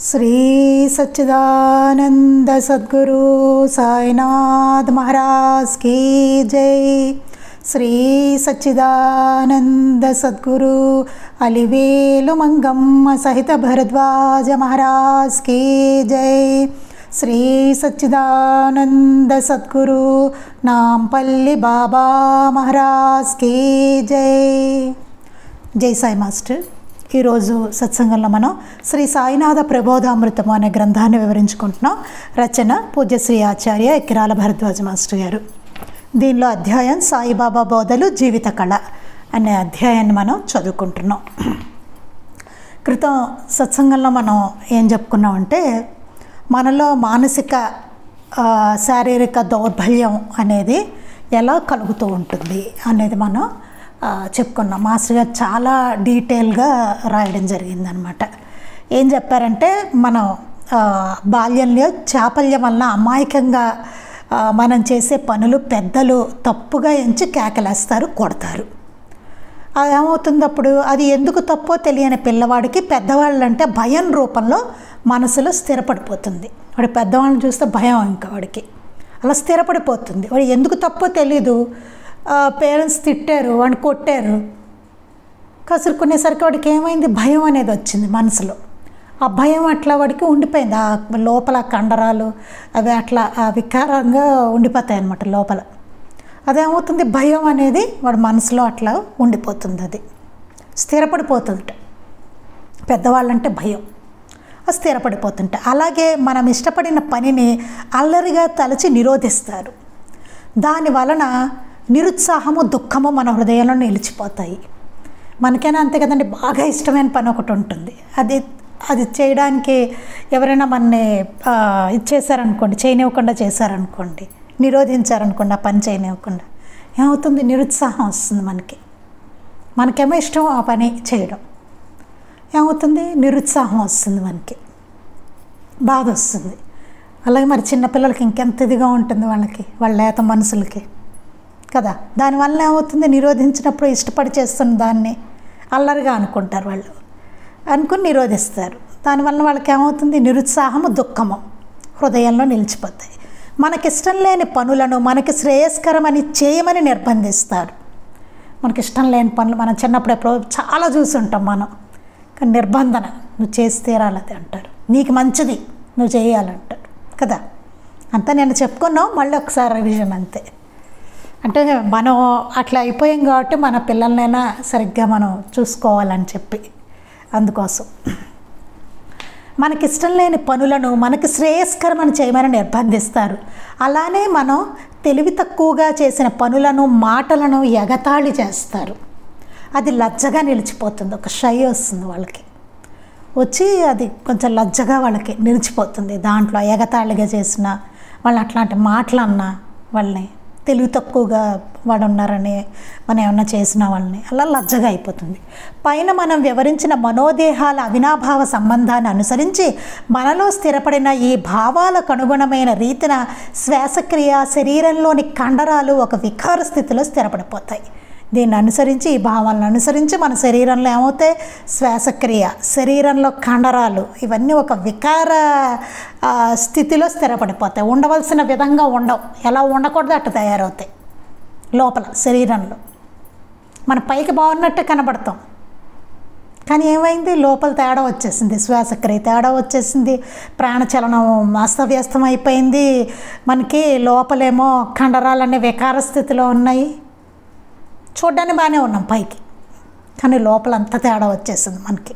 श्री सच्चिदानंद सद्गुरु साईनाथ महाराज की जय। श्री सच्चिदानंद सद्गुरु अलिवेलु मंगम्म सहित भरद्वाज महाराज की जय। श्री सच्चिदानंद सद्गुरु नामपल्ली बाबा महाराज की जय। जय साई मास्टर। ఈ రోజు సత్సంగంలో మనం శ్రీ సాయినాథ ప్రబోధామృతం అనే గ్రంథాన్ని వివరించుకుంటున్నాం. రచన పూజ్య శ్రీ ఆచార్య ఎక్కిరాల భరద్వాజ మాస్టర్ గారు. దీనిలో అధ్యాయం సాయిబాబా బోధలు జీవిత కళ అనే అధ్యాయాన్ని మనం చదువుకుంటున్నాం. క్రితం సత్సంగంలో మనం ఏం చెప్పుకున్నామంటే మనలో మానసిక శారీరక దౌర్బల్యం అనేది ఎలా కలుగుతూ ఉంటుంది అనేది మనం చెప్పుకున్నాం. మాస్టర్ గారు చాలా డీటెయిల్గా రాయడం జరిగిందనమాట. ఏం చెప్పారంటే మనం బాల్యంలో చాపల్యం వలన అమాయకంగా మనం చేసే పనులు పెద్దలు తప్పుగా ఎంచి కేకలేస్తారు, కొడతారు. అది ఏమవుతుంది అప్పుడు? అది ఎందుకు తప్పో తెలియని పిల్లవాడికి పెద్దవాళ్ళంటే భయం రూపంలో మనసులో స్థిరపడిపోతుంది. వాడు పెద్దవాళ్ళని చూస్తే భయం, ఇంకా వాడికి అలా స్థిరపడిపోతుంది. వాడు ఎందుకు తప్పో తెలీదు. పేరెంట్స్ తిట్టారు, వాడిని కొట్టారు, కసురుకునేసరికి వాడికి ఏమైంది? భయం అనేది వచ్చింది మనసులో. ఆ భయం అట్లా వాడికి ఉండిపోయింది. ఆ లోపల కండరాలు అవి అట్లా వికారంగా ఉండిపోతాయి అన్నమాట లోపల. అదేమవుతుంది? భయం అనేది వాడి మనసులో అట్లా ఉండిపోతుంది, అది స్థిరపడిపోతుంట. పెద్దవాళ్ళంటే భయం, అది స్థిరపడిపోతుంట. అలాగే మనం ఇష్టపడిన పనిని అల్లరిగా తలచి నిరోధిస్తారు. దాని వలన నిరుత్సాహము, దుఃఖము మన హృదయంలో నిలిచిపోతాయి. మనకైనా అంతే కదండి, బాగా ఇష్టమైన పని ఒకటి ఉంటుంది, అది చేయడానికి ఎవరైనా మనని ఇచ్చేసారనుకోండి, చేయనివ్వకుండా చేశారనుకోండి, నిరోధించారనుకోండి, ఆ పని చేయనివ్వకుండా, ఏమవుతుంది? నిరుత్సాహం వస్తుంది మనకేమో ఇష్టం ఆ పని చేయడం, ఏమవుతుంది? నిరుత్సాహం వస్తుంది, మనకి బాధ వస్తుంది. అలాగే మరి చిన్నపిల్లలకి ఇంకెంత ఇదిగా ఉంటుంది వాళ్ళకి, వాళ్ళ లేత మనసులకి కదా. దానివల్ల ఏమవుతుంది? నిరోధించినప్పుడు ఇష్టపడి చేస్తున్న దాన్ని అల్లరిగా అనుకుంటారు, వాళ్ళు అనుకుని నిరోధిస్తారు. దానివల్ల వాళ్ళకి ఏమవుతుంది? నిరుత్సాహము, దుఃఖము హృదయంలో నిలిచిపోతాయి. మనకిష్టం లేని పనులను మనకి శ్రేయస్కరమని చేయమని నిర్బంధిస్తారు. మనకిష్టం లేని పనులు మనం చిన్నప్పుడు ఎప్పుడో చాలా చూసుంటాం మనం. కానీ నిర్బంధన, నువ్వు చేసి తీరాలది అంటారు, నీకు మంచిది నువ్వు చేయాలంటారు కదా. అంతా నేను చెప్పుకున్నాం, మళ్ళీ ఒకసారి రివిజన్ అంతే. అంటే మనం అట్లా అయిపోయాం కాబట్టి మన పిల్లలనైనా సరిగ్గా మనం చూసుకోవాలని చెప్పి, అందుకోసం మనకిష్టం లేని పనులను మనకి శ్రేయస్కరమని చేయమని నిర్బంధిస్తారు. అలానే మనం తెలివి తక్కువగా చేసిన పనులను, మాటలను ఎగతాళి చేస్తారు. అది లజ్జగా నిలిచిపోతుంది, ఒక షై వస్తుంది వాళ్ళకి, వచ్చి అది కొంచెం లజ్జగా వాళ్ళకి నిలిచిపోతుంది. దాంట్లో ఎగతాళిగా చేసిన వాళ్ళు అట్లాంటి మాటలు అన్నా వాళ్ళని తెలివి తక్కువగా వాడు ఉన్నారని మనం ఏమన్నా చేసిన వాళ్ళని అలా లజ్జగా అయిపోతుంది. పైన మనం వివరించిన మనోదేహాల అవినాభావ సంబంధాన్ని అనుసరించి మనలో స్థిరపడిన ఈ భావాలకు అనుగుణమైన రీతిన శ్వాసక్రియ, శరీరంలోని కండరాలు ఒక వికార స్థితిలో స్థిరపడిపోతాయి. దీన్ని అనుసరించి, ఈ భావాలను అనుసరించి మన శరీరంలో ఏమవుతాయి? శ్వాసక్రియ, శరీరంలో కండరాలు ఇవన్నీ ఒక వికార స్థితిలో స్థిరపడిపోతాయి. ఉండవలసిన విధంగా ఉండవు, ఎలా ఉండకూడదు అట్లా తయారవుతాయి లోపల శరీరంలో. మన పైకి బాగున్నట్టే కనబడతాం, కానీ ఏమైంది? లోపల తేడా వచ్చేసింది, శ్వాసక్రియ తేడా వచ్చేసింది, ప్రాణచలనం అస్తవ్యస్తం అయిపోయింది. మనకి లోపలేమో కండరాలన్నీ వికార స్థితిలో ఉన్నాయి. చూడ్డానికి బాగానే ఉన్నాం పైకి, కానీ లోపల అంతా తేడా వచ్చేసింది మనకి.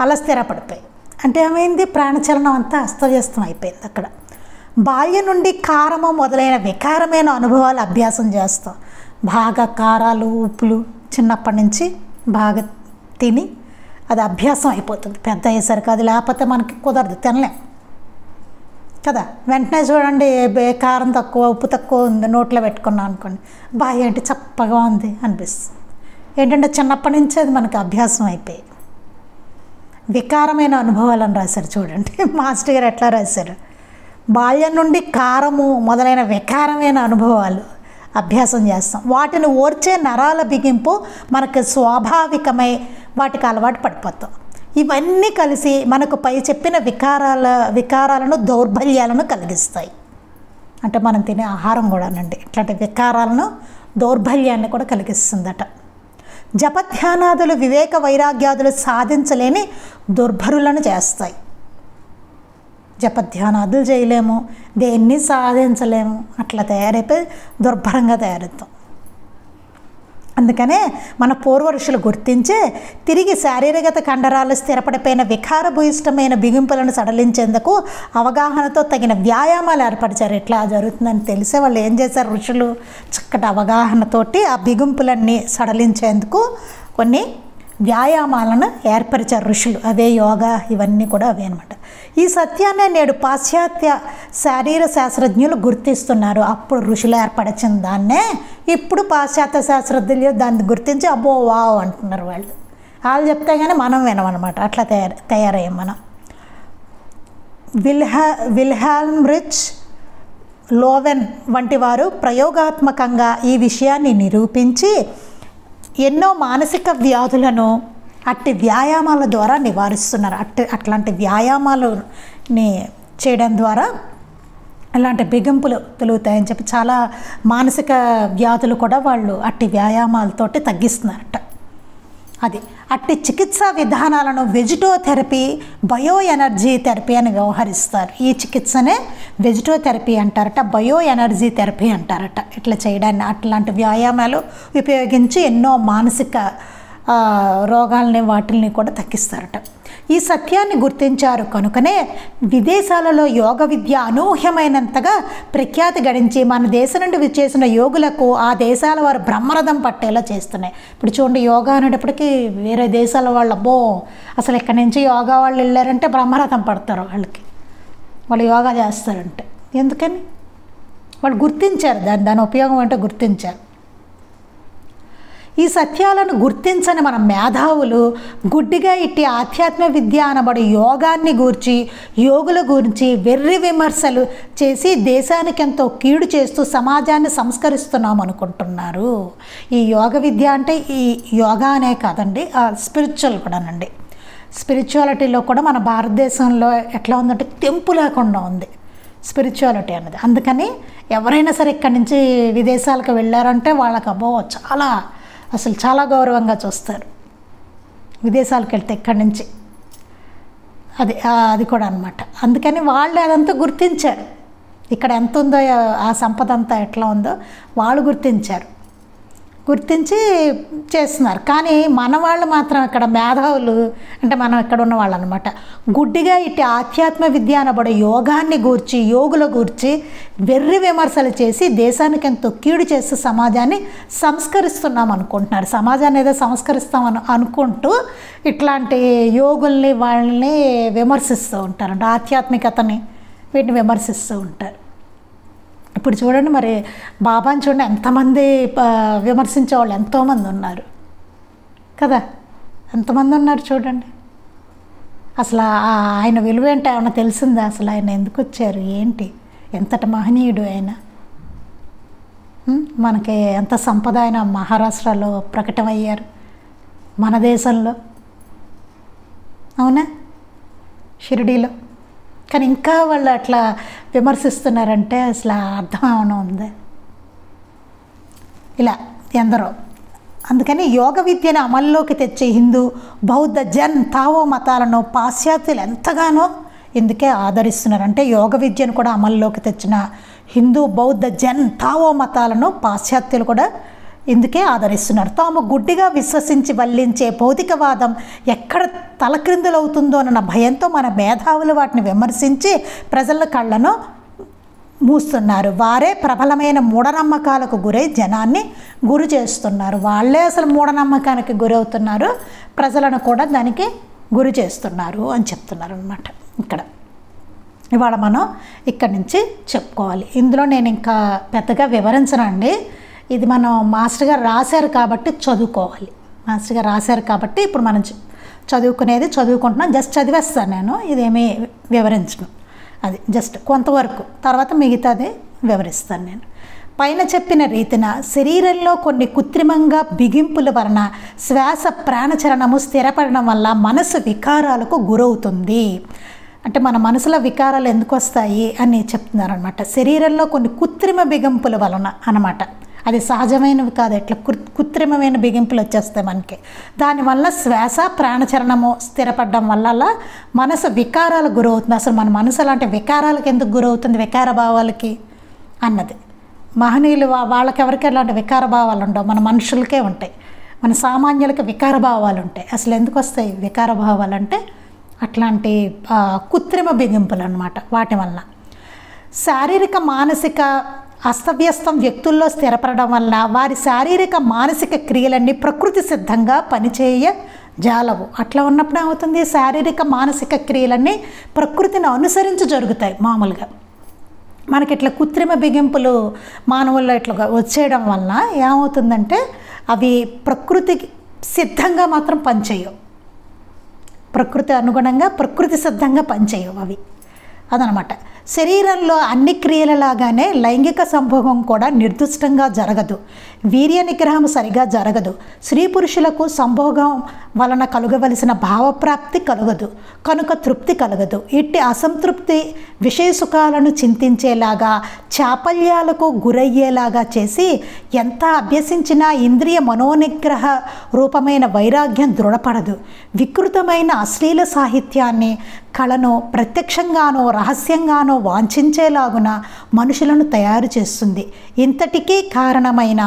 అలా స్థిరపడిపోయి అంటే ఏమైంది? ప్రాణచలనం అంతా అస్తవ్యస్తం అయిపోయింది అక్కడ. బాల్యం నుండి కారము మొదలైన వికారమైన అనుభవాలు అభ్యాసం చేస్తాం. బాగా కారాలు, ఉప్పులు చిన్నప్పటి నుంచి బాగా తిని అది అభ్యాసం అయిపోతుంది. పెద్ద అయ్యేసరికి అది లేకపోతే మనకి కుదరదు, తినలేం కదా. వెంటనే చూడండి, కారం తక్కువ, ఉప్పు తక్కువ ఉంది, నోట్లో పెట్టుకున్నాం అనుకోండి, ఏంటి చప్పగా ఉంది అనిపిస్తుంది. ఏంటంటే చిన్నప్పటి నుంచి అది మనకు అభ్యాసం అయిపోయి వికారమైన అనుభవాలు అని రాశారు. చూడండి మాస్టర్ గారు ఎట్లా రాశారు. బాల్యం నుండి కారము మొదలైన వికారమైన అనుభవాలు అభ్యాసం చేస్తాం. వాటిని ఓర్చే నరాల బిగింపు మనకు స్వాభావికమై వాటికి అలవాటు పడిపోతాం. ఇవన్నీ కలిసి మనకు పై చెప్పిన వికారాలను దౌర్బల్యాలను కలిగిస్తాయి. అంటే మనం తినే ఆహారం కూడానండి ఇట్లాంటి వికారాలను దౌర్బల్యాన్ని కూడా కలిగిస్తుందట. జపధ్యానాదులు వివేక వైరాగ్యాదులు సాధించలేని దుర్భరులను చేస్తాయి. జపధ్యానాదులు చేయలేము, దేన్ని సాధించలేము, అట్లా తయారైపోయి దుర్భరంగా తయారవుతాం. అందుకనే మన పూర్వ ఋషులు గుర్తించే తిరిగి శారీరగత కండరాలు స్థిరపడిపోయిన వికారభూయిష్టమైన బిగింపులను సడలించేందుకు అవగాహనతో తగిన వ్యాయామాలు ఏర్పరిచారు. ఇట్లా జరుగుతుందని తెలిసే వాళ్ళు ఏం చేశారు, ఋషులు చక్కటి అవగాహనతోటి ఆ బిగింపులన్నీ సడలించేందుకు కొన్ని వ్యాయామాలను ఏర్పరిచారు ఋషులు. అదే యోగా, ఇవన్నీ కూడా అవే అనమాట. ఈ సత్యాన్ని నేడు పాశ్చాత్య శారీర శాస్త్రజ్ఞులు గుర్తిస్తున్నారు. అప్పుడు ఋషులు ఏర్పరిచిన దాన్నే ఇప్పుడు పాశ్చాత్య శాస్త్రజ్ఞులు దాన్ని గుర్తించి అబ్బో వావ్ అంటున్నారు. వాళ్ళు చెప్తే కానీ మనం వినమన్నమాట. అట్లా తయారయ్యాం మనం. విల్హెల్మ్ రిచ్, లోవెన్ వంటి వారు ప్రయోగాత్మకంగా ఈ విషయాన్ని నిరూపించి ఎన్నో మానసిక వ్యాధులను అట్టి వ్యాయామాల ద్వారా నివారిస్తున్నారు. అట్లాంటి వ్యాయామాలని చేయడం ద్వారా ఇలాంటి బిగింపులు తొలుగుతాయని చెప్పి చాలా మానసిక వ్యాధులు కూడా వాళ్ళు అట్టి వ్యాయామాలతోటి తగ్గిస్తున్నారట. అది అట్టి చికిత్సా విధానాలను వెజిటోథెరపీ, బయో ఎనర్జీ థెరపీ అని వ్యవహరిస్తారు. ఈ చికిత్సనే వెజిటోథెరపీ అంటారట, బయో ఎనర్జీ థెరపీ అంటారట. ఇట్లా చేయడాన్ని అట్లాంటి వ్యాయామాలు ఉపయోగించి ఎన్నో మానసిక రోగాలని వాటిల్ని కూడా తగ్గిస్తారట. ఈ సత్యాన్ని గుర్తించారు కనుకనే విదేశాలలో యోగ విద్య అనూహ్యమైనంతగా ప్రఖ్యాతి గడించి మన దేశం నుండి విచ్చేసిన యోగులకు ఆ దేశాల వారు బ్రహ్మరథం పట్టేలా చేస్తున్నాయి. ఇప్పుడు చూడండి, యోగా అనేటప్పటికీ వేరే దేశాల వాళ్ళు అబ్బో అసలు ఇక్కడి నుంచి యోగా వాళ్ళు వెళ్ళారంటే బ్రహ్మరథం పడతారు. వాళ్ళు యోగా చేస్తారంటే ఎందుకని వాళ్ళు గుర్తించారు, దాని ఉపయోగం ఏంటో గుర్తించారు. ఈ సత్యాలను గుర్తించని మన మేధావులు గుడ్డిగా ఇట్టి ఆధ్యాత్మ విద్య అనబడి యోగాన్ని గూర్చి, యోగుల గురించి వెర్రి విమర్శలు చేసి దేశానికి ఎంతో కీడు చేస్తూ సమాజాన్ని సంస్కరిస్తున్నాం అనుకుంటున్నారు. ఈ యోగ విద్య అంటే ఈ యోగా అనే కాదండి, స్పిరిచువల్ కూడానండి. స్పిరిచువాలిటీలో కూడా మన భారతదేశంలో ఎట్లా ఉందంటే తెంపు లేకుండా ఉంది స్పిరిచువాలిటీ అన్నది. అందుకని ఎవరైనా సరే ఇక్కడి నుంచి విదేశాలకు వెళ్ళారంటే వాళ్ళకి అబ్బో చాలా గౌరవంగా చూస్తారు విదేశాలకు వెళ్తే ఇక్కడి నుంచి. అది కూడా అనమాట. అందుకని వాళ్ళు అదంతా గుర్తించారు. ఇక్కడ ఎంత ఉందో ఆ సంపద అంతా ఎట్లా ఉందో వాళ్ళు గుర్తించి చేస్తున్నారు. కానీ మన వాళ్ళు మాత్రం ఇక్కడ మేధావులు అంటే మనం ఇక్కడ ఉన్న వాళ్ళు అనమాట, గుడ్డిగా ఇట్టి ఆధ్యాత్మ విద్య అనబడే యోగాన్ని గూర్చి, యోగుల గూర్చి వెర్రి విమర్శలు చేసి దేశానికి ఎంతో కీడు చేస్తూ సమాజాన్ని సంస్కరిస్తున్నాం అనుకుంటున్నారు. సమాజాన్ని ఏదో సంస్కరిస్తామని అనుకుంటూ ఇట్లాంటి యోగుల్ని వాళ్ళని విమర్శిస్తూ ఉంటారంట, ఆధ్యాత్మికతని వీటిని విమర్శిస్తూ ఉంటారు. ఇప్పుడు చూడండి, మరి బాబాని చూడండి, ఎంతమంది విమర్శించే వాళ్ళు ఎంతోమంది ఉన్నారు కదా, ఎంతమంది ఉన్నారు చూడండి. అసలు ఆయన విలువ ఏంటో ఏమన్నా తెలిసిందా? అసలు ఆయన ఎందుకు వచ్చారు, ఏంటి, ఎంతటి మహనీయుడు ఆయన. మనకి ఎంత సంపద ఆయన మహారాష్ట్రలో ప్రకటమయ్యారు, మన దేశంలో, అవునా, షిరిడీలో. కానీ ఇంకా వాళ్ళు అట్లా విమర్శిస్తున్నారంటే అసలు అర్థం ఏమైనా ఉంది? ఇలా ఎందరో. అందుకని యోగ విద్యను అమల్లోకి తెచ్చే హిందూ, బౌద్ధ, జన్, తావో మతాలను పాశ్చాత్యులు ఎంతగానో ఇందుకే ఆదరిస్తున్నారు. అంటే యోగ విద్యను కూడా అమల్లోకి తెచ్చిన హిందూ, బౌద్ధ, జన్, తావో మతాలను పాశ్చాత్యులు కూడా ఇందుకే ఆదరిస్తున్నారు. తాము గుడ్డిగా విశ్వసించి వల్లించే భౌతికవాదం ఎక్కడ తలక్రిందులవుతుందో అన్న భయంతో మన మేధావులు వాటిని విమర్శించి ప్రజల కళ్ళను మూస్తున్నారు. వారే ప్రబలమైన మూఢనమ్మకాలకు గురై జనాన్ని గురి చేస్తున్నారు. వాళ్ళే అసలు మూఢనమ్మకానికి గురవుతున్నారు, ప్రజలను కూడా దానికి గురి చేస్తున్నారు అని చెప్తున్నారు అన్నమాట. ఇక్కడ ఇవాళ మనం ఇక్కడి నుంచి చెప్పుకోవాలి. ఇందులో నేను ఇంకా పెద్దగా వివరించనండి. ఇది మనం మాస్టర్ గారు రాశారు కాబట్టి చదువుకోవాలి. మాస్టర్ గారు రాశారు కాబట్టి ఇప్పుడు మనం చదువుకుంటున్నాం. జస్ట్ చదివేస్తాను నేను, ఇదేమీ వివరించను. అది జస్ట్ కొంతవరకు, తర్వాత మిగతాది వివరిస్తాను నేను. పైన చెప్పిన రీతిన శరీరంలో కొన్ని కృత్రిమంగా బిగింపుల వలన శ్వాస ప్రాణచరణము స్థిరపడడం వల్ల మనసు వికారాలకు గురవుతుంది. అంటే మన మనసులో వికారాలు ఎందుకు వస్తాయి అని చెప్తున్నారనమాట. శరీరంలో కొన్ని కృత్రిమ బిగింపుల వలన అనమాట. అది సహజమైనవి కాదు, ఇట్లా కృత్రిమమైన బిగింపులు వచ్చేస్తాయి మనకి. దానివల్ల శ్వాస ప్రాణచరణము స్థిరపడడం వల్ల మనసు వికారాలకు గురవుతుంది. అసలు మన మనసు అలాంటి వికారాలకు ఎందుకు గురవుతుంది, వికార భావాలకి అన్నది. మహనీయులు వాళ్ళకెవరికి అలాంటి వికార భావాలు ఉండవు, మన మనుషులకే ఉంటాయి. మన సామాన్యులకి వికార భావాలు ఉంటాయి. అసలు ఎందుకు వస్తాయి వికార భావాలు అంటే అట్లాంటి కృత్రిమ బిగింపులు అన్నమాట. వాటి వల్ల శారీరక మానసిక అస్తవ్యస్తం వ్యక్తుల్లో స్థిరపడడం వల్ల వారి శారీరక మానసిక క్రియలన్నీ ప్రకృతి సిద్ధంగా పనిచేయజాలవు. అట్లా ఉన్నప్పుడు ఏమవుతుంది, శారీరక మానసిక క్రియలన్నీ ప్రకృతిని అనుసరించి జరుగుతాయి. మామూలుగా మనకి ఇట్లా కృత్రిమ బిగింపులు మానవుల్లో ఇట్లా వచ్చేయడం వల్ల ఏమవుతుందంటే అవి ప్రకృతికి సిద్ధంగా మాత్రం పనిచేయవు. ప్రకృతి అనుగుణంగా ప్రకృతి సిద్ధంగా పనిచేయవు అవి. అదనమాట. శరీరంలో అన్ని క్రియలలాగానే లైంగిక సంభోగం కూడా నిర్దిష్టంగా జరగదు. వీర్య నిగ్రహం సరిగా జరగదు. స్త్రీ పురుషులకు సంభోగం వలన కలుగవలసిన భావప్రాప్తి కలగదు, కనుక తృప్తి కలగదు. ఇట్టి అసంతృప్తి విషయ సుఖాలను చింతించేలాగా చాపల్యాలకు గురయ్యేలాగా చేసి ఎంత అభ్యసించినా ఇంద్రియ మనోనిగ్రహ రూపమైన వైరాగ్యం దృఢపడదు. వికృతమైన అశ్లీల సాహిత్యాన్ని, కళను ప్రత్యక్షంగానో రహస్యంగానో వాంఛించేలాగున మనుషులను తయారు చేస్తుంది. ఇంతటికీ కారణమైన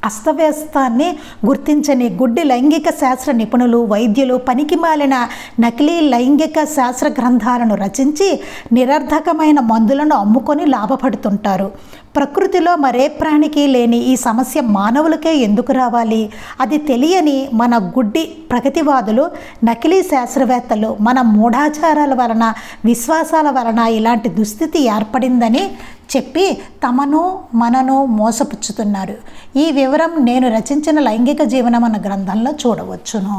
అస్తవ్యస్తాన్ని గుర్తించని గుడ్డి లైంగిక శాస్త్ర నిపుణులు, వైద్యులు పనికిమాలిన నకిలీ లైంగిక శాస్త్ర గ్రంథాలను రచించి నిరర్ధకమైన మందులను అమ్ముకొని లాభపడుతుంటారు. ప్రకృతిలో మరే ప్రాణికి లేని ఈ సమస్య మానవులకే ఎందుకు రావాలి? అది తెలియని మన గుడ్డి ప్రగతివాదులు, నకిలీ శాస్త్రవేత్తలు మన మూఢాచారాల వలన, విశ్వాసాల వలన ఇలాంటి దుస్థితి ఏర్పడిందని చెప్పి తమను మనను మోసపుచ్చుతున్నారు. ఈ వివరం నేను రచించిన లైంగిక జీవనం అన్న గ్రంథంలో చూడవచ్చును.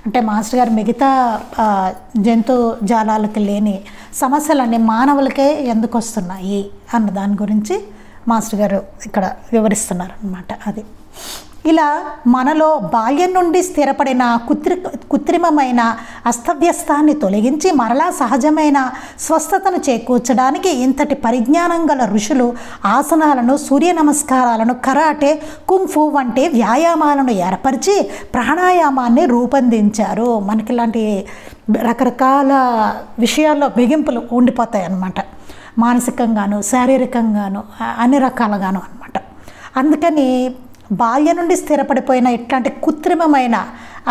అంటే మాస్టర్ గారు మిగతా జంతు జాలాలకు లేని సమస్యలన్నీ మానవులకే ఎందుకు వస్తున్నాయి అన్న దాని గురించి మాస్టర్ గారు ఇక్కడ వివరిస్తున్నారు అన్నమాట. అది ఇలా మనలో బాల్యం నుండి స్థిరపడిన కృత్రిమమైన అస్తవ్యస్తాన్ని తొలగించి మరలా సహజమైన స్వస్థతను చేకూర్చడానికి ఇంతటి పరిజ్ఞానం గల ఋషులు ఆసనాలను, సూర్య నమస్కారాలను, కరాటే, కుంఫు వంటి వ్యాయామాలను ఏర్పరిచి ప్రాణాయామాన్ని రూపొందించారు. మనకి ఇలాంటి రకరకాల విషయాల్లో బిగింపులు ఉండిపోతాయి అన్నమాట. మానసికంగాను, శారీరకంగాను, అన్ని రకాలుగాను అన్నమాట. అందుకని బాల్యం నుండి స్థిరపడిపోయిన ఇట్లాంటి కృత్రిమమైన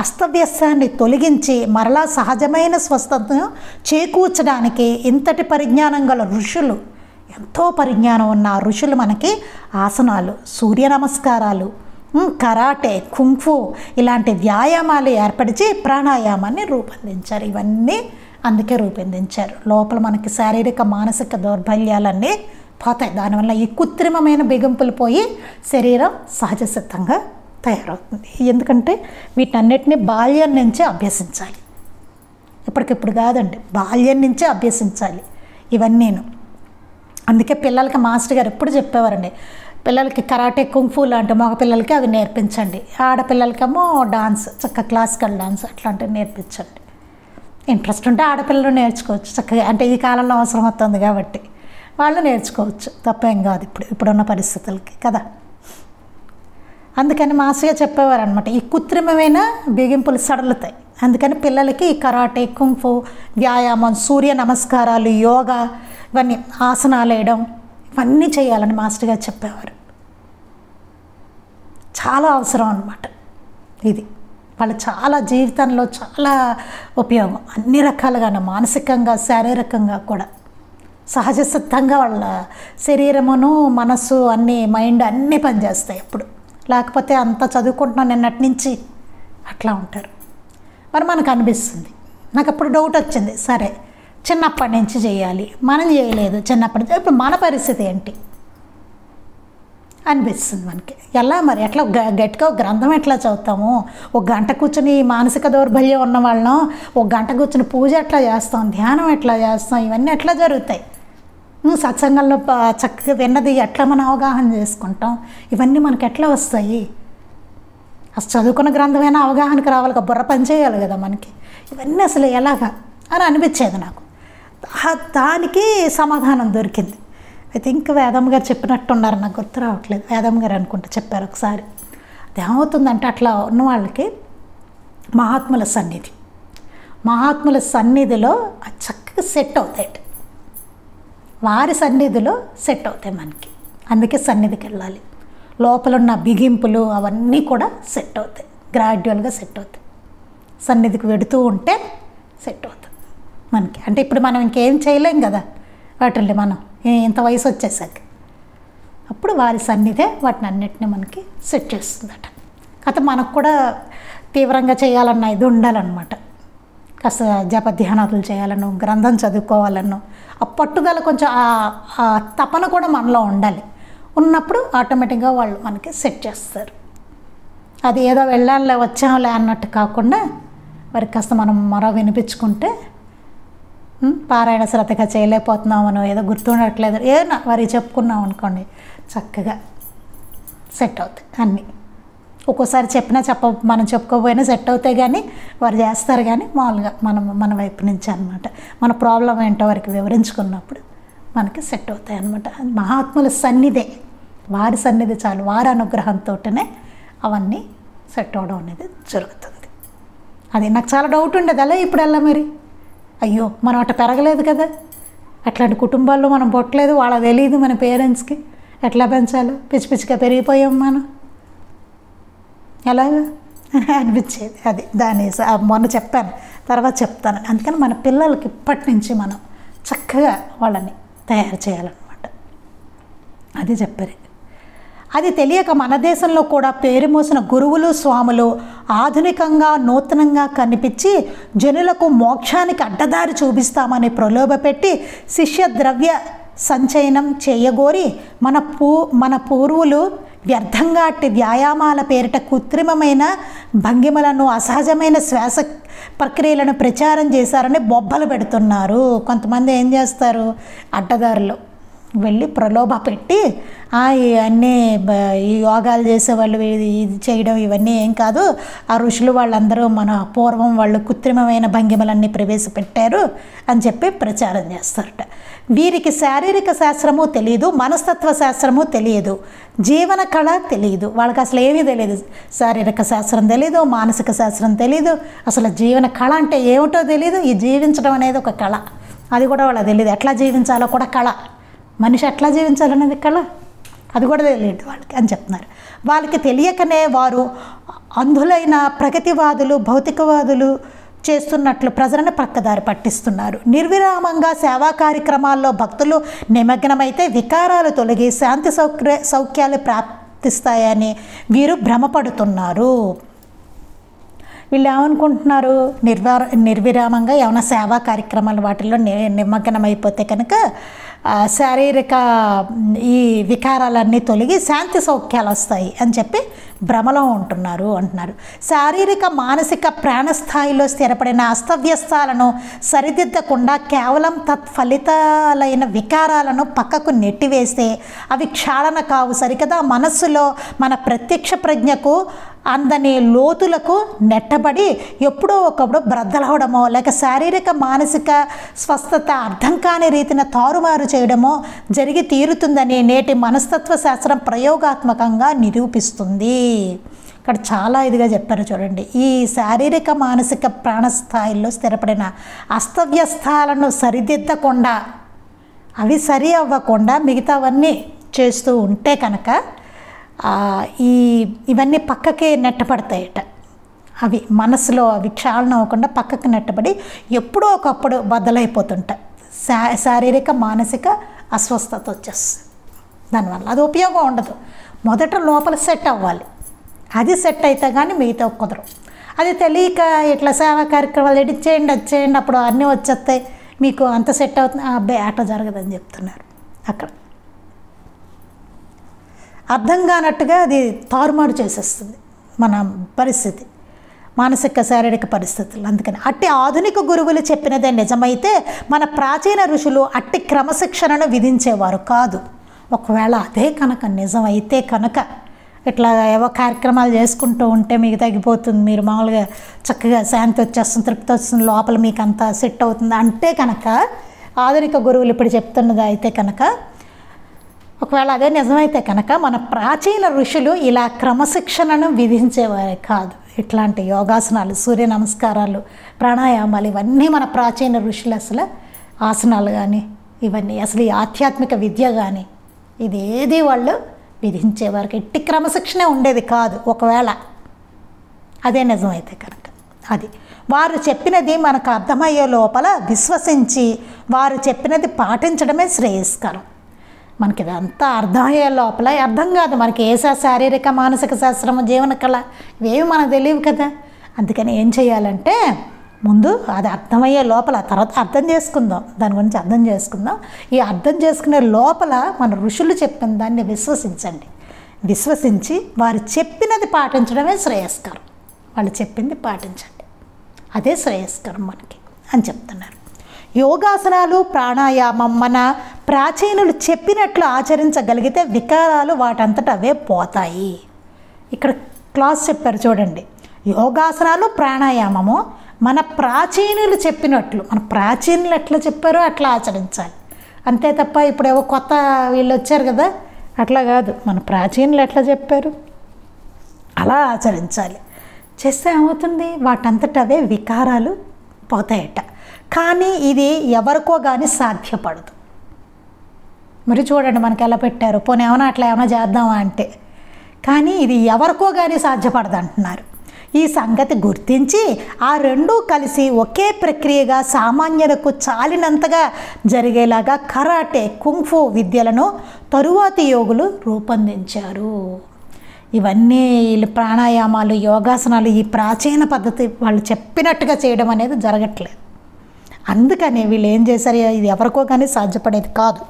అస్తవ్యస్తాన్ని తొలగించి మరలా సహజమైన స్వస్థతను చేకూర్చడానికి ఇంతటి పరిజ్ఞానం గల ఋషులు, ఎంతో పరిజ్ఞానం ఉన్న ఋషులు మనకి ఆసనాలు, సూర్య నమస్కారాలు, కరాటే, కుంఫు ఇలాంటి వ్యాయామాలు ఏర్పరిచి ప్రాణాయామాన్ని రూపొందించారు. ఇవన్నీ అందుకే రూపొందించారు. లోపల మనకి శారీరక మానసిక దౌర్బల్యాలన్నీ పోతాయి. దానివల్ల ఈ కృత్రిమమైన బిగింపులు పోయి శరీరం సహజ సిద్ధంగా తయారవుతుంది. ఎందుకంటే వీటన్నిటిని బాల్యం నుంచే అభ్యసించాలి. ఇప్పటికిప్పుడు కాదండి, బాల్యం నుంచే అభ్యసించాలి ఇవన్నీను. అందుకే పిల్లలకి మాస్టర్ గారు ఎప్పుడు చెప్పేవారండి, పిల్లలకి కరాటే, కుంఫు లాంటి మగ పిల్లలకి అవి నేర్పించండి, ఆడపిల్లలకేమో డాన్స్, చక్కగా క్లాసికల్ డాన్స్ అట్లాంటివి నేర్పించండి. ఇంట్రెస్ట్ ఉంటే ఆడపిల్లలు నేర్చుకోవచ్చు చక్కగా. అంటే ఈ కాలంలో అవసరం అవుతుంది కాబట్టి వాళ్ళు నేర్చుకోవచ్చు, తప్పేం కాదు ఇప్పుడున్న పరిస్థితులకి కదా. అందుకని మాస్టర్గా చెప్పేవారు అనమాట, ఈ కృత్రిమమైన బిగింపులు సడలుతాయి. అందుకని పిల్లలకి ఈ కరాటే, కుంఫు, వ్యాయామం, సూర్య నమస్కారాలు, యోగా, ఇవన్నీ ఆసనాలు వేయడం ఇవన్నీ చేయాలని మాస్టర్గా చెప్పేవారు. చాలా అవసరం అన్నమాట ఇది. వాళ్ళ చాలా జీవితంలో చాలా ఉపయోగం, అన్ని రకాలుగా మానసికంగా, శారీరకంగా కూడా. సహజ సిద్ధంగా వాళ్ళ శరీరమును, మనస్సు, అన్నీ, మైండ్ అన్నీ పనిచేస్తాయి అప్పుడు. లేకపోతే అంత చదువుకుంటున్నాను నిన్నటి నుంచి అట్లా ఉంటారు. మరి మనకు అనిపిస్తుంది, నాకు అప్పుడు డౌట్ వచ్చింది, సరే చిన్నప్పటి నుంచి చేయాలి, మనం చేయలేదు చిన్నప్పటి నుంచి, ఇప్పుడు మన పరిస్థితి ఏంటి అనిపిస్తుంది మనకి. ఎలా మరి ఎట్లా గట్టిగా ఒక గ్రంథం ఎట్లా చదువుతాము, ఒక గంట కూర్చొని మానసిక దౌర్బల్యం ఉన్న వాళ్ళం ఒక గంట కూర్చొని పూజ ఎట్లా చేస్తాం, ధ్యానం ఎట్లా చేస్తాం, ఇవన్నీ ఎట్లా జరుగుతాయి సత్సంగంలో చక్కగా విన్నది ఎట్లా మనం అవగాహన చేసుకుంటాం, ఇవన్నీ మనకి ఎట్లా వస్తాయి? అసలు చదువుకున్న గ్రంథమైనా అవగాహనకు రావాలి కదా, బుర్ర పని చేయాలి కదా మనకి, ఇవన్నీ అసలు ఎలాగా అని అనిపించేది నాకు. దానికి సమాధానం దొరికింది. ఐ థింక్ వేదమ్మ గారు చెప్పినట్టున్నారు, నాకు గుర్తు రావట్లేదు, వేదమ్మ గారు అనుకుంటా చెప్పారు ఒకసారి. అదేమవుతుందంటే అట్లా ఉన్న వాళ్ళకి మహాత్ముల సన్నిధిలో చక్కగా సెట్ అవుతాయి, వారి సన్నిధిలో సెట్ అవుతాయి మనకి. అందుకే సన్నిధికి వెళ్ళాలి. లోపల ఉన్న బిగింపులు అవన్నీ కూడా సెట్ అవుతాయి, గ్రాడ్యువల్గా సెట్ అవుతాయి. సన్నిధికి వెడుతూ ఉంటే సెట్ అవుతుంది మనకి. అంటే ఇప్పుడు మనం ఇంకేం చేయలేం కదా వాటిని, మనం ఇంత వయసు వచ్చేసాక అప్పుడు వారి సన్నిధే వాటిని అన్నిటిని మనకి సెట్ చేస్తుందట. కాకపోతే మనకు కూడా తీవ్రంగా చేయాలన్న ఇది ఉండాలన్నమాట. కాస్త జపధ్యానాలు చేయాలను, గ్రంథం చదువుకోవాలను, ఆ పట్టుదల కొంచెం ఆ తపన కూడా మనలో ఉండాలి. ఉన్నప్పుడు ఆటోమేటిక్గా వాళ్ళు మనకి సెట్ చేస్తారు. అది ఏదో వెళ్ళాలే వచ్చాంలే అన్నట్టు కాకుండా వారికి కాస్త మనం మరో వినిపించుకుంటే, పారాయణ శ్రద్ధగా చేయలేకపోతున్నామనో, ఏదో గుర్తుండట్లేదు ఏదైనా వారికి చెప్పుకున్నాం అనుకోండి, చక్కగా సెట్ అవుతాయి అన్నీ. ఒక్కోసారి మనం చెప్పుకోకపోయినా సెట్ అవుతాయి, కానీ వారు చేస్తారు. కానీ మామూలుగా మన వైపు నుంచి అనమాట మన ప్రాబ్లం ఏంటో వారికి వివరించుకున్నప్పుడు మనకి సెట్ అవుతాయి అన్నమాట. మహాత్ముల సన్నిధే, వారి సన్నిధి చాలు, వారి అనుగ్రహంతోనే అవన్నీ సెట్ అవడం అనేది జరుగుతుంది. అది నాకు చాలా డౌట్ ఉండేది, అలా ఇప్పుడు ఎలా మరి, అయ్యో మనం అట్లా పెరగలేదు కదా, అట్లాంటి కుటుంబాల్లో మనం పుట్టలేదు, వాళ్ళకి తెలియదు మన పేరెంట్స్కి ఎట్లా పెంచాలో, పిచ్చి పిచ్చిగా పెరిగిపోయాం మనం, ఎలాగా అనిపించేది. అది దాని మొన్న చెప్పాను, తర్వాత చెప్తాను. అందుకని మన పిల్లలకి ఇప్పటి నుంచి మనం చక్కగా వాళ్ళని తయారు చేయాలన్నమాట. అది చెప్పారు. అది తెలియక మన దేశంలో కూడా పేరు మోసిన గురువులు స్వాములు ఆధునికంగా నూతనంగా కనిపించి జనులకు మోక్షానికి అడ్డదారి చూపిస్తామని ప్రలోభపెట్టి శిష్య ద్రవ్య సంచయనం చేయగోరి మన పూర్వులు వ్యర్థంగా అట్టి వ్యాయామాల పేరిట కృత్రిమమైన భంగిమలను, అసహజమైన శ్వాస ప్రక్రియలను ప్రచారం చేశారని బొబ్బలు పెడుతున్నారు. కొంతమంది ఏం చేస్తారు, అడ్డదారులు వెళ్ళి ప్రలోభ పెట్టి ఇవన్నీ ఈ యోగాలు చేసేవాళ్ళు ఇది చేయడం ఇవన్నీ ఏం కాదు, ఆ ఋషులు వాళ్ళందరూ మన పూర్వం వాళ్ళు కృత్రిమమైన భంగిమలన్నీ ప్రవేశపెట్టారు అని చెప్పి ప్రచారం చేస్తారట. వీరికి శారీరక శాస్త్రము తెలియదు, మనస్తత్వ శాస్త్రము తెలియదు, జీవన కళ తెలియదు. వాళ్ళకి అసలు ఏమీ తెలియదు, శారీరక శాస్త్రం తెలీదు, మానసిక శాస్త్రం తెలీదు, అసలు జీవన కళ అంటే ఏమిటో తెలియదు. ఈ జీవించడం అనేది ఒక కళ, అది కూడా వాళ్ళకి తెలియదు. ఎట్లా జీవించాలో కూడా కళ, మనిషి ఎట్లా జీవించాలనేది కళ, అది కూడా తెలియదు వాళ్ళకి అని చెప్తున్నారు. వాళ్ళకి తెలియకనే వారు అంధులైన ప్రగతివాదులు, భౌతికవాదులు చేస్తున్నట్లు ప్రజలను పక్కదారి పట్టిస్తున్నారు. నిర్విరామంగా సేవా కార్యక్రమాల్లో భక్తులు నిమగ్నమైతే వికారాలు తొలగి శాంతి సౌఖ్యాలు ప్రాప్తిస్తాయని వీరు భ్రమపడుతున్నారు. వీళ్ళు ఏమనుకుంటున్నారు, నిర్విరామంగా ఏమైనా సేవా కార్యక్రమాలు వాటిల్లో నిమగ్నమైపోతే కనుక శారీరక ఈ వికారాలన్నీ తొలగి శాంతి సౌఖ్యాలు వస్తాయి అని చెప్పి భ్రమలో ఉంటున్నారు అంటున్నారు. శారీరక మానసిక ప్రాణస్థాయిలో స్థిరపడిన అస్తవ్యస్తాలను సరిదిద్దకుండా కేవలం తత్ఫలితాలైన వికారాలను పక్కకు నెట్టివేస్తే అవి క్షాళన కావు సరికదా. మనస్సులో మన ప్రత్యక్ష ప్రజ్ఞకు అందని లోతులకు నెట్టబడి ఎప్పుడో ఒకప్పుడు బ్రద్దలవడమో లేక శారీరక మానసిక స్వస్థత అర్థం కాని రీతిన తారుమారు చేయడమో జరిగి తీరుతుందని నేటి మనస్తత్వ శాస్త్రం ప్రయోగాత్మకంగా నిరూపిస్తుంది. ఇక్కడ చాలా ఇదిగా చెప్పారు చూడండి. ఈ శారీరక మానసిక ప్రాణస్థాయిల్లో స్థిరపడిన అస్తవ్యస్తాలను సరిదిద్దకుండా, అవి సరి అవ్వకుండా మిగతావన్నీ చేస్తూ ఉంటే కనుక ఇవన్నీ పక్కకే నెట్టబడతాయట. అవి మనసులో అవి క్షాళన అవ్వకుండా పక్కకు నెట్టబడి ఎప్పుడో ఒకప్పుడు బద్దలైపోతుంటాయి. శారీరక మానసిక అస్వస్థత వచ్చేస్తుంది. దానివల్ల అది ఉపయోగం ఉండదు. మొదట లోపల సెట్ అవ్వాలి, అది సెట్ అయితే కానీ మిగతా కుదరవు. అది తెలియక ఇట్లా సేవా కార్యక్రమాలు ఎడిట్ చేయండి, అది చేయండి, అప్పుడు అన్నీ వచ్చేస్తాయి, మీకు అంత సెట్ అవుతుంది, అబ్బాయి అట్లా జరగదని చెప్తున్నారు. అక్కడ అర్థం కానట్టుగా అది తారుమారు చేసేస్తుంది మన పరిస్థితి. మానసిక శారీరక పరిస్థితులు. అందుకని అట్టి ఆధునిక గురువులు చెప్పినదే నిజమైతే మన ప్రాచీన ఋషులు అట్టి క్రమశిక్షణను విధించేవారు కాదు. ఒకవేళ అదే కనుక నిజమైతే కనుక ఇట్లా ఏవో కార్యక్రమాలు చేసుకుంటూ ఉంటే మీకు తగ్గిపోతుంది, మీరు మామూలుగా చక్కగా శాంతి వచ్చేస్తుంది, తృప్తి వస్తుంది, లోపల మీకు అంతా సెట్ అవుతుంది అంటే కనుక ఆధునిక గురువులు ఇప్పుడు చెప్తున్నది అయితే కనుక, ఒకవేళ అదే నిజమైతే కనుక మన ప్రాచీన ఋషులు ఇలా క్రమశిక్షణను విధించేవారే కాదు. ఇట్లాంటి యోగాసనాలు, సూర్య నమస్కారాలు, ప్రాణాయామాలు ఇవన్నీ మన ప్రాచీన ఋషులు అసలు ఆసనాలు కానీ ఇవన్నీ అసలు ఈ ఆధ్యాత్మిక విద్య కానీ ఇదేది వాళ్ళు విధించేవారికి ఎట్టి క్రమశిక్షణ ఉండేది కాదు. ఒకవేళ అదే నిజమైతే కనుక అది వారు చెప్పినది మనకు అర్థమయ్యే లోపల విశ్వసించి వారు చెప్పినది పాటించడమే శ్రేయస్కరం. మనకి ఇదంతా అర్థమయ్యే లోపల అర్థం కాదు, మనకి ఏ శారీరక మానసిక శాస్త్రము జీవన కళ ఇవేమి మనకు తెలియవు కదా. అందుకని ఏం చేయాలంటే ముందు అది అర్థమయ్యే లోపల, తర్వాత అర్థం చేసుకుందాం, దాని గురించి అర్థం చేసుకుందాం. ఈ అర్థం చేసుకునే లోపల మన ఋషులు చెప్పిన దాన్ని విశ్వసించండి. విశ్వసించి వారు చెప్పినది పాటించడమే శ్రేయస్కరం. వాళ్ళు చెప్పింది పాటించండి, అదే శ్రేయస్కరం మనకి అని చెప్తున్నారు. యోగాసనాలు ప్రాణాయామం మన ప్రాచీనులు చెప్పినట్లు ఆచరించగలిగితే వికారాలు వాటంతట అవే పోతాయి. ఇక్కడ క్లాస్ చెప్పారు చూడండి, యోగాసనాలు ప్రాణాయామము మన ప్రాచీనులు చెప్పినట్లు, మన ప్రాచీనులు ఎట్లా చెప్పారో అట్లా ఆచరించాలి. అంతే తప్ప ఇప్పుడేవో కొత్త వీళ్ళు వచ్చారు కదా అట్లా కాదు, మన ప్రాచీనులు ఎట్లా చెప్పారు అలా ఆచరించాలి. చేస్తే ఏమవుతుంది, వాటంతట అవే వికారాలు పోతాయట. కానీ ఇది ఎవరికో కానీ సాధ్యపడదు. మరి చూడండి మనకి ఎలా పెట్టారు, పోనీ ఏమైనా అట్లా ఏమైనా చేద్దామా అంటే, కానీ ఇది ఎవరికో కానీ సాధ్యపడదు అంటున్నారు. ఈ సంగతి గుర్తించి ఆ రెండూ కలిసి ఒకే ప్రక్రియగా సామాన్యులకు చాలినంతగా జరిగేలాగా కరాటే, కుంగ్ఫు విద్యలను తరువాతి యోగులు రూపొందించారు. ఇవన్నీ వీళ్ళు ప్రాణాయామాలు, యోగాసనాలు ఈ ప్రాచీన పద్ధతి వాళ్ళు చెప్పినట్టుగా చేయడం అనేది జరగట్లేదు. అందుకని వీళ్ళు ఏం చేశారు, ఇది ఎవరికో కానీ సాధ్యపడేది కాదు.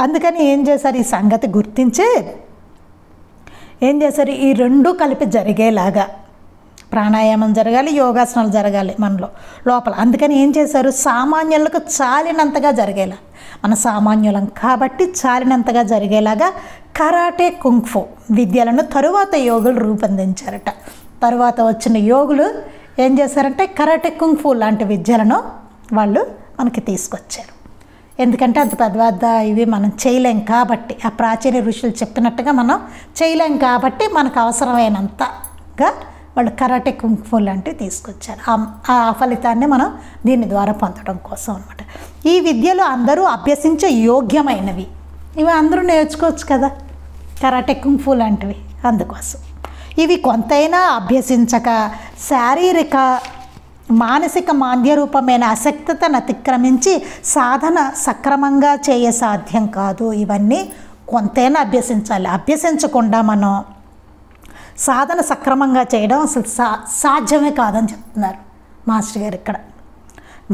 అందుకని ఏం చేశారు, ఈ సంగతి గుర్తించి ఏం చేశారు, ఈ రెండూ కలిపి జరిగేలాగా ప్రాణాయామం జరగాలి, యోగాసనాలు జరగాలి మనలో లోపల. అందుకని ఏం చేశారు, సామాన్యులకు చాలినంతగా జరిగేలా, మన సామాన్యులం కాబట్టి చాలినంతగా జరిగేలాగా కరాటే, కుంగ్ఫు విద్యలను తరువాత యోగులు రూపొందించారట. తరువాత వచ్చిన యోగులు ఏం చేశారంటే కరాటే, కుంగ్ఫు లాంటి విద్యలను వాళ్ళు మనకి తీసుకొచ్చారు. ఎందుకంటే అంత పెద్ద పెద్ద ఇవి మనం చేయలేం కాబట్టి, ఆ ప్రాచీన ఋషులు చెప్పినట్టుగా మనం చేయలేం కాబట్టి మనకు అవసరమైనంతగా వాళ్ళు కరాటే, కుంగ్ఫు లాంటివి తీసుకొచ్చారు. ఆ ఫలితాన్ని మనం దీని ద్వారా పొందడం కోసం అనమాట. ఈ విద్యలు అందరూ అభ్యసించే యోగ్యమైనవి, ఇవి అందరూ నేర్చుకోవచ్చు కదా కరాటే, కుంగ్ఫు లాంటివి. అందుకోసం ఇవి కొంతైనా అభ్యసించక శారీరక మానసిక మాంద్యరూపమైన అశక్తతను అతిక్రమించి సాధన సక్రమంగా చేయ సాధ్యం కాదు. ఇవన్నీ కొంతైనా అభ్యసించాలి. అభ్యసించకుండా మనం సాధన సక్రమంగా చేయడం అసలు సాధ్యమే కాదని చెప్తున్నారు మాస్టర్ గారు. ఇక్కడ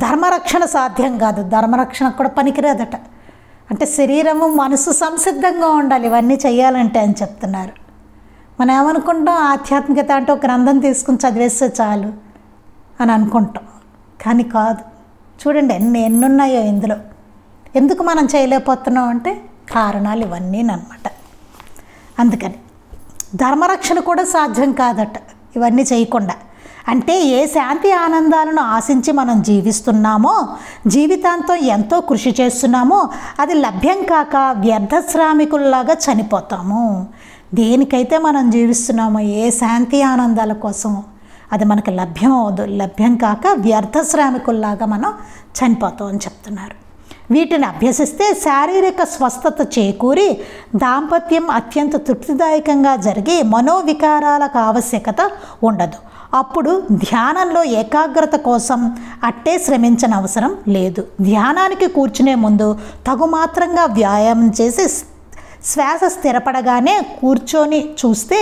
ధర్మరక్షణ సాధ్యం కాదు, ధర్మరక్షణ కూడా పనికిరాదట. అంటే శరీరము మనసు సంసిద్ధంగా ఉండాలి ఇవన్నీ చేయాలంటే అని చెప్తున్నారు. మనం ఏమనుకుంటాం, ఆధ్యాత్మికత అంటే ఒక గ్రంథం తీసుకుని చదివేస్తే చాలు అని అనుకుంటాం, కానీ కాదు. చూడండి ఎన్నున్నాయో ఇందులో. ఎందుకు మనం చేయలేకపోతున్నాం అంటే కారణాలు ఇవన్నీ అన్నమాట. అందుకని ధర్మరక్షణ కూడా సాధ్యం కాదట ఇవన్నీ చేయకుండా. అంటే ఏ శాంతి ఆనందాలను ఆశించి మనం జీవిస్తున్నామో, జీవితాంతం ఎంతో కృషి చేస్తున్నామో అది లభ్యం కాక వ్యర్థ శ్రామికుల్లాగా చనిపోతాము. దేనికైతే మనం జీవిస్తున్నామో ఏ శాంతి ఆనందాల కోసం అది మనకు లభ్యం అవదు, లభ్యం కాక వ్యర్థ శ్రామికుల్లాగా మనం చనిపోతాం అని చెప్తున్నారు. వీటిని అభ్యసిస్తే శారీరక స్వస్థత చేకూరి దాంపత్యం అత్యంత తృప్తిదాయకంగా జరిగి మనోవికారాలకు ఆవశ్యకత ఉండదు. అప్పుడు ధ్యానంలో ఏకాగ్రత కోసం అట్టే శ్రమించని అవసరం లేదు. ధ్యానానికి కూర్చునే ముందు తగుమాత్రంగా వ్యాయామం చేసి శ్వాస స్థిరపడగానే కూర్చొని చూస్తే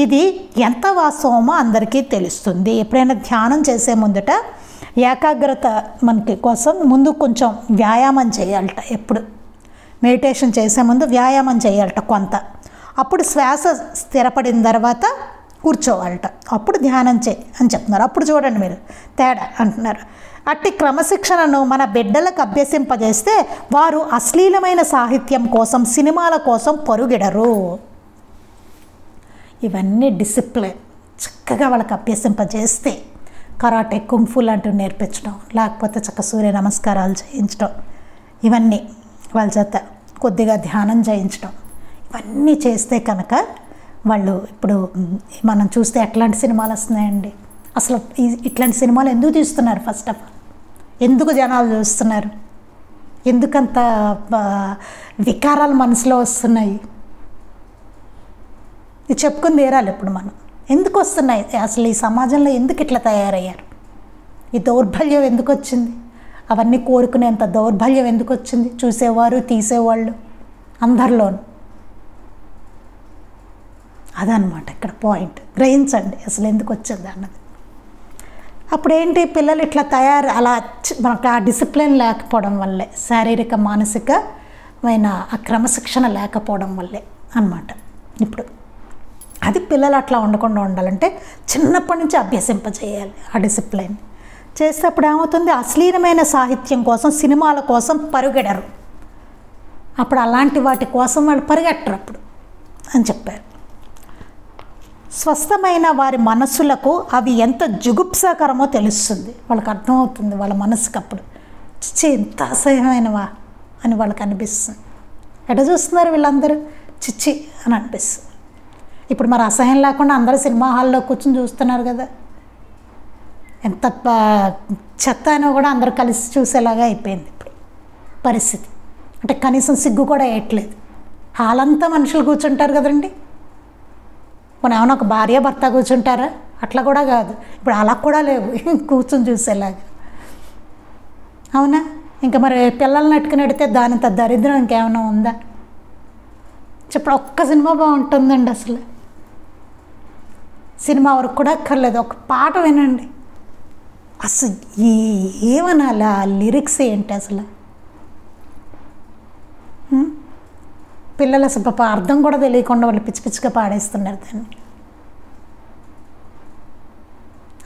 ఇది ఎంత వాస్తవమో అందరికీ తెలుస్తుంది. ఎప్పుడైనా ధ్యానం చేసే ముందట ఏకాగ్రత మనకి కోసం ముందు కొంచెం వ్యాయామం చేయాలట. ఎప్పుడు మెడిటేషన్ చేసే ముందు వ్యాయామం చేయాలట కొంత. అప్పుడు శ్వాస స్థిరపడిన తర్వాత కూర్చోవాలట, అప్పుడు ధ్యానం చేయి అని చెప్తున్నారు. అప్పుడు చూడండి మీరు తేడా అంటున్నారు. అట్టి క్రమశిక్షణను మన బిడ్డలకు అభ్యసింపజేస్తే వారు అశ్లీలమైన సాహిత్యం కోసం, సినిమాల కోసం పరుగెడరు. ఇవన్నీ డిసిప్లిన్ చక్కగా వాళ్ళకి అభ్యసింపజేస్తే, కరాటే, కుంఫు లాంటివి నేర్పించడం, లేకపోతే చక్క సూర్య నమస్కారాలు చేయించడం, ఇవన్నీ వాళ్ళ చేత కొద్దిగా ధ్యానం చేయించడం, ఇవన్నీ చేస్తే కనుక వాళ్ళు ఇప్పుడు మనం చూస్తే ఎట్లాంటి సినిమాలు వస్తున్నాయండి. అసలు ఇట్లాంటి సినిమాలు ఎందుకు తీస్తున్నారు? ఫస్ట్ ఆఫ్ ఆల్ ఎందుకు జనాలు చూస్తున్నారు? ఎందుకంత వికారాలు మనసులో వస్తున్నాయి? ఇది చెప్పుకొని తీరాలి ఇప్పుడు మనం. ఎందుకు వస్తున్నాయి అసలు? ఈ సమాజంలో ఎందుకు ఇట్లా తయారయ్యారు? ఈ దౌర్బల్యం ఎందుకు వచ్చింది? అవన్నీ కోరుకునేంత దౌర్బల్యం ఎందుకు వచ్చింది? చూసేవారు, తీసేవాళ్ళు అందరిలోనూ. అదనమాట ఇక్కడ పాయింట్. గ్రహించండి అసలు ఎందుకు వచ్చింది అన్నది. అప్పుడేంటి, పిల్లలు ఇట్లా అలా మనకు ఆ డిసిప్లిన్ లేకపోవడం వల్లే, శారీరక మానసికమైన ఆ క్రమశిక్షణ లేకపోవడం వల్లే అన్నమాట. ఇప్పుడు అది పిల్లలు అట్లా ఉండకుండా ఉండాలంటే చిన్నప్పటి నుంచి అభ్యసింపజేయాలి ఆ డిసిప్లిన్. చేస్తే అప్పుడు ఏమవుతుంది, అశ్లీలమైన సాహిత్యం కోసం, సినిమాల కోసం పరుగెడరు. అప్పుడు అలాంటి వాటి కోసం వాళ్ళు పరిగెట్టరు అప్పుడు అని చెప్పారు. స్వస్థమైన వారి మనస్సులకు అవి ఎంత జుగుప్సాకరమో తెలుస్తుంది. వాళ్ళకి అర్థమవుతుంది వాళ్ళ మనసుకు అప్పుడు, చిచ్చి ఎంత అసహ్యమైనవా అని వాళ్ళకి అనిపిస్తుంది. ఎట చూస్తున్నారు వీళ్ళందరూ, చిచ్చి అని అనిపిస్తుంది. ఇప్పుడు మరి అసహ్యం లేకుండా అందరూ సినిమా హాల్లో కూర్చొని చూస్తున్నారు కదా. ఎంత చెత్త అయినా కూడా అందరూ కలిసి చూసేలాగా అయిపోయింది ఇప్పుడు పరిస్థితి. అంటే కనీసం సిగ్గు కూడా వేయట్లేదు. హాల్ అంతా మనుషులు కూర్చుంటారు కదండి. మన ఏమైనా ఒక భార్య భర్త కూర్చుంటారా? అట్లా కూడా కాదు ఇప్పుడు, అలా కూడా లేవు కూర్చొని చూసేలాగా. అవునా? ఇంకా మరి పిల్లల్ని అట్టుకుని ఎడితే దానింత దరిద్రం ఇంకేమైనా ఉందా? ఇప్పుడు ఒక్క సినిమా బాగుంటుందండి. అసలు సినిమా వరకు కూడా అక్కర్లేదు, ఒక పాట వినండి. అసలు ఏమనాలి, ఆ లిరిక్స్ ఏంటి అసలు? పిల్లలు అసలు పాప అర్థం కూడా తెలియకుండా వాళ్ళు పిచ్చి పిచ్చిగా పాడేస్తున్నారు దాన్ని.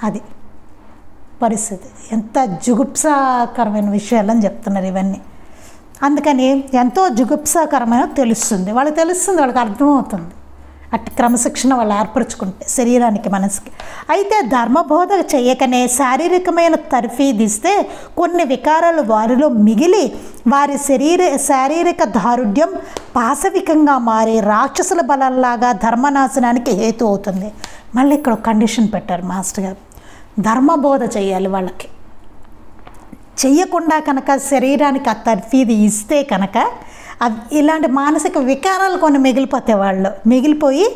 అది పరిస్థితి. ఎంత జుగుప్సాకరమైన విషయాలని చెప్తున్నారు ఇవన్నీ. అందుకని ఎంతో జుగుప్సాకరమైన తెలుస్తుంది, వాళ్ళకి తెలుస్తుంది, వాళ్ళకి అర్థమవుతుంది. అట్టి క్రమశిక్షణ వాళ్ళు ఏర్పరచుకుంటే శరీరానికి, మనసుకి. అయితే ధర్మబోధ చేయకనే శారీరకమైన తర్ఫీదిస్తే కొన్ని వికారాలు వారిలో మిగిలి వారి శారీరక దారుఢ్యం పాశవికంగా మారి రాక్షసుల బలంలాగా ధర్మనాశనానికి హేతు అవుతుంది. మళ్ళీ ఇక్కడ ఒక కండిషన్ పెట్టారు మాస్టర్ గారు, ధర్మబోధ చేయాలి వాళ్ళకి. చెయ్యకుండా కనుక శరీరానికి ఆ తర్ఫీది ఇస్తే కనుక ఇలాంటి మానసిక వికారాలు కొన్ని మిగిలిపోయి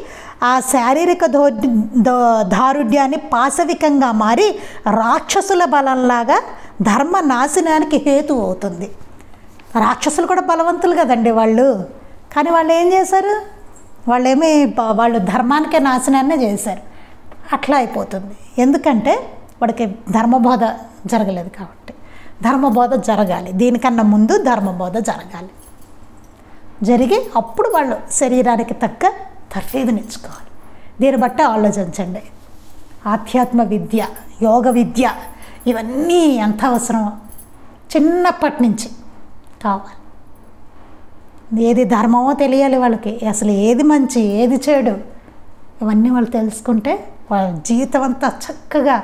ఆ శారీరక దారుఢ్యాన్ని పాశవికంగా మారి రాక్షసుల బలంలాగా ధర్మ నాశనానికి హేతు అవుతుంది. రాక్షసులు కూడా బలవంతులు కదండి వాళ్ళు, కానీ వాళ్ళు ఏం చేశారు? వాళ్ళు ధర్మానికే నాశనాన్నే చేశారు. అట్లా అయిపోతుంది. ఎందుకంటే వాడికి ధర్మబోధ జరగలేదు కాబట్టి. ధర్మబోధ జరగాలి, దీనికన్నా ముందు ధర్మబోధ జరగాలి. జరిగి అప్పుడు వాళ్ళు శరీరానికి తగ్గ తర్ఫీదునిచ్చుకోవాలి. దీన్ని బట్టి ఆలోచించండి. ఆధ్యాత్మ విద్య, యోగ విద్య ఇవన్నీ ఎంత అవసరమో చిన్నప్పటి నుంచి కావాలి. ఏది ధర్మమో తెలియాలి వాళ్ళకి, అసలు ఏది మంచి ఏది చెడు ఇవన్నీ వాళ్ళు తెలుసుకుంటే వాళ్ళ జీవితం అంతా చక్కగా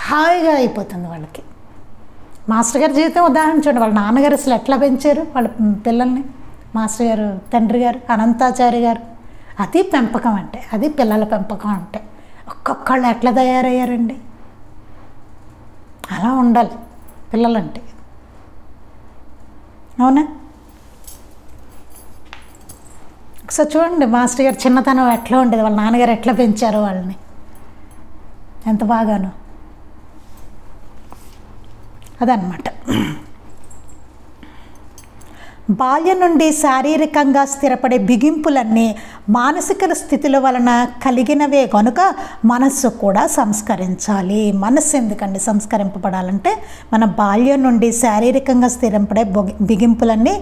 హాయిగా అయిపోతుంది వాళ్ళకి. మాస్టర్ గారి జీవితం ఉదాహరణ చూడండి. వాళ్ళ నాన్నగారు అసలు ఎట్లా పెంచారు వాళ్ళ పిల్లల్ని. మాస్టర్ గారు, తండ్రి గారు, అనంతాచారి గారు, అది పెంపకం అంటే, అది పిల్లల పెంపకం అంటే. ఒక్కొక్కళ్ళు ఎట్లా తయారయ్యారండి. అలా ఉండాలి పిల్లలంటే, అవునా? ఒకసారి చూడండి మాస్టర్ గారు చిన్నతనం ఎట్లా ఉండేది, వాళ్ళ నాన్నగారు ఎట్లా పెంచారో వాళ్ళని, ఎంత బాగానో. అదనమాట. బాల్యం నుండి శారీరకంగా స్థిరపడే బిగింపులన్నీ మానసిక స్థితుల వలన కలిగినవే కనుక మనస్సు కూడా సంస్కరించాలి. మనస్సు ఎందుకండి సంస్కరింపబడాలంటే మన బాల్యం నుండి శారీరకంగా స్థిరపడే బిగింపులన్నీ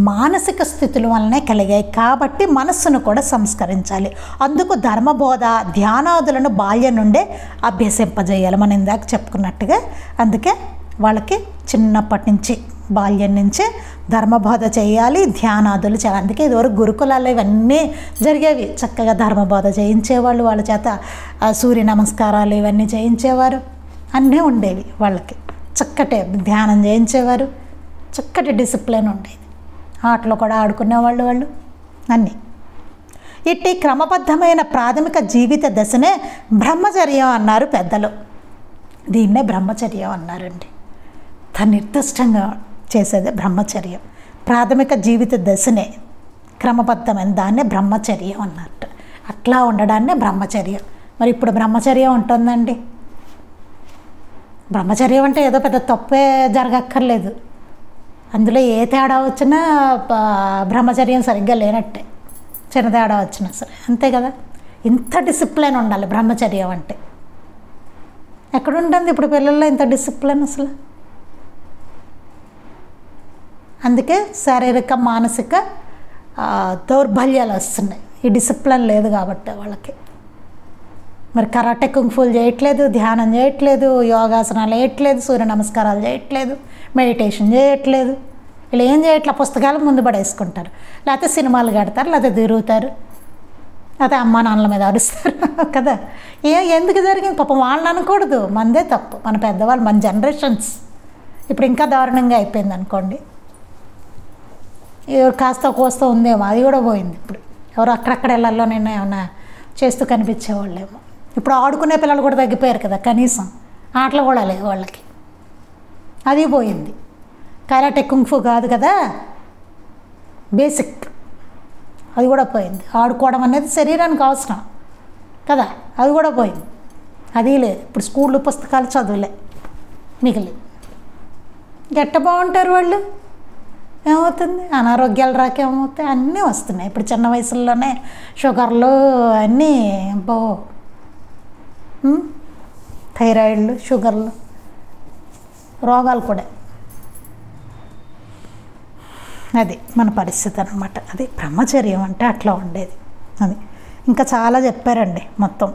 మానసిక స్థితుల వలనే కలిగాయి కాబట్టి మనస్సును కూడా సంస్కరించాలి. అందుకు ధర్మబోధ ధ్యానాదులను బాల్యం నుండే అభ్యసింపజేయాలి. మనం ఇందాక చెప్పుకున్నట్టుగా అందుకే వాళ్ళకి చిన్నప్పటి నుంచి బాల్యం నుంచే ధర్మబోధ చేయాలి, ధ్యానాదులు చేయాలి. అందుకే ఇదివరకు గురుకులాల్లో ఇవన్నీ జరిగేవి. చక్కగా ధర్మబోధ చేయించేవాళ్ళు, వాళ్ళ చేత సూర్య నమస్కారాలు ఇవన్నీ చేయించేవారు, అన్నీ ఉండేవి. వాళ్ళకి చక్కటి ధ్యానం చేయించేవారు, చక్కటి డిసిప్లిన్ ఉండేది. ఆటలు కూడా ఆడుకునేవాళ్ళు వాళ్ళు అన్నీ. ఇట్టి క్రమబద్ధమైన ప్రాథమిక జీవిత దశనే బ్రహ్మచర్యం అన్నారు పెద్దలు. దీన్నే బ్రహ్మచర్యం అన్నారండి. నిర్దిష్టంగా చేసేదే బ్రహ్మచర్యం. ప్రాథమిక జీవిత దశనే క్రమబద్ధమైన దాన్నే బ్రహ్మచర్యం అన్నట్టు. అట్లా ఉండడాన్నే బ్రహ్మచర్యం. మరి ఇప్పుడు బ్రహ్మచర్యం ఉంటుందండి. బ్రహ్మచర్యం అంటే ఏదో పెద్ద తప్పే జరగక్కర్లేదు. అందులో ఏ తేడా వచ్చినా బ్రహ్మచర్యం సరిగ్గా లేనట్టే, చిన్న తేడా వచ్చినా సరే అంతే కదా. ఇంత డిసిప్లిన్ ఉండాలి బ్రహ్మచర్యం అంటే. ఎక్కడుంటుంది ఇప్పుడు పిల్లల్లో ఇంత డిసిప్లిన్ అసలు? అందుకే శారీరక మానసిక దౌర్బల్యాలు వస్తున్నాయి. ఈ డిసిప్లిన్ లేదు కాబట్టి వాళ్ళకి. మరి కరాటే కుంగ్ఫూలు చేయట్లేదు, ధ్యానం చేయట్లేదు, యోగాసనాలు చేయట్లేదు, సూర్య నమస్కారాలు చేయట్లేదు, మెడిటేషన్ చేయట్లేదు. వీళ్ళు ఏం చేయట్లేదు, పుస్తకాలు ముందు పడేసుకుంటారు, లేకపోతే సినిమాలు కడతారు, లేకపోతే తిరుగుతారు, లేకపోతే అమ్మా నాన్నల మీద అరుస్తారు కదా. ఎందుకు జరిగింది పాపం వాళ్ళని అనకూడదు, మనదే తప్పు. మన పెద్దవాళ్ళు, మన జనరేషన్స్ ఇప్పుడు ఇంకా దారుణంగా అయిపోయింది అనుకోండి. కాస్త కోస్త ఉందేమో, అది కూడా పోయింది. ఇప్పుడు ఎవరు అక్కడక్కడ ఇళ్ళల్లో నేను ఏమన్నా చేస్తూ కనిపించేవాళ్ళేమో. ఇప్పుడు ఆడుకునే పిల్లలు కూడా తగ్గిపోయారు కదా, కనీసం ఆటలు కూడా లేవు వాళ్ళకి, అది పోయింది. కరాటే కుంగ్ఫూ కాదు కదా, బేసిక్, అది కూడా పోయింది. ఆడుకోవడం అనేది శరీరానికి అవసరం కదా, అది కూడా పోయింది. అది లేదు. ఇప్పుడు స్కూళ్ళు పుస్తకాలు చదువులే మిగిలి. గట్ట బాగుంటారు వాళ్ళు. ఏమవుతుంది? అనారోగ్యాలు రాకేమవుతాయి, అన్నీ వస్తున్నాయి. ఇప్పుడు చిన్న వయసుల్లోనే షుగర్లు అన్నీ, థైరాయిడ్లు, షుగర్లు, రోగాలు కూడా. అది మన పరిస్థితి అన్నమాట. అది బ్రహ్మచర్యం అంటే అట్లా ఉండేది. అది ఇంకా చాలా చెప్పారండి మొత్తం.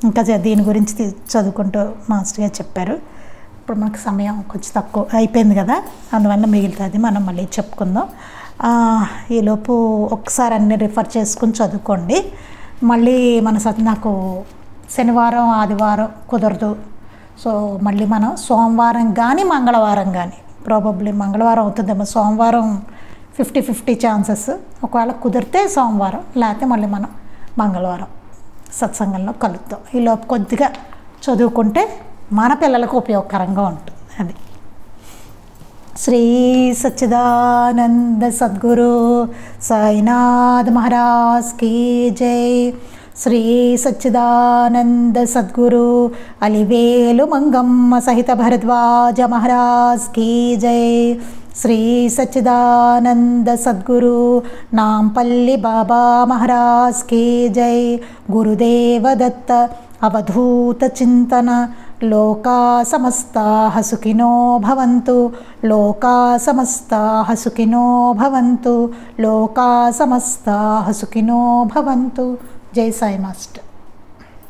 ఇంకా దీని గురించి చదువుకుంటూ మాస్టర్ గారు చెప్పారు. ఇప్పుడు మనకు సమయం కొంచెం తక్కువ అయిపోయింది కదా, అందువల్ల మిగులుతుంది, మనం మళ్ళీ చెప్పుకుందాం. ఈలోపు ఒకసారి అన్నీ రిఫర్ చేసుకుని చదువుకోండి. మళ్ళీ నాకు శనివారం ఆదివారం కుదరదు. సో మళ్ళీ మనం సోమవారం కానీ మంగళవారం కానీ, ప్రాబబ్లీ మంగళవారం అవుతుందేమో, సోమవారం 50-50 ఛాన్సెస్. ఒకవేళ కుదిరితే సోమవారం, లేకపోతే మళ్ళీ మనం మంగళవారం సత్సంగంలో కలుద్దాం. ఈలోపు కొద్దిగా చదువుకుంటే మన పిల్లలకు ఉపయోగకరంగా ఉంటుంది. అది శ్రీ సచ్చిదానంద సద్గురు సాయినాథ్ మహారాజ్ కీ జై. శ్రీ సచ్చిదానంద సద్గురు అలివేలు మంగమ్మ సహిత భరద్వాజ మహారాజ్ కీ జై. శ్రీ సచ్చిదానంద సద్గురు నాంపల్లి బాబా మహారాజ్ కీ జై. గురుదేవ దత్త అవధూత చింతన. లోకా సమస్తాః సుఖినో భవంతు. లోకా సమస్తాః సుఖినో భవంతు. లోకా సమస్తాః సుఖినో భవంతు. జై సాయి మాస్టర్.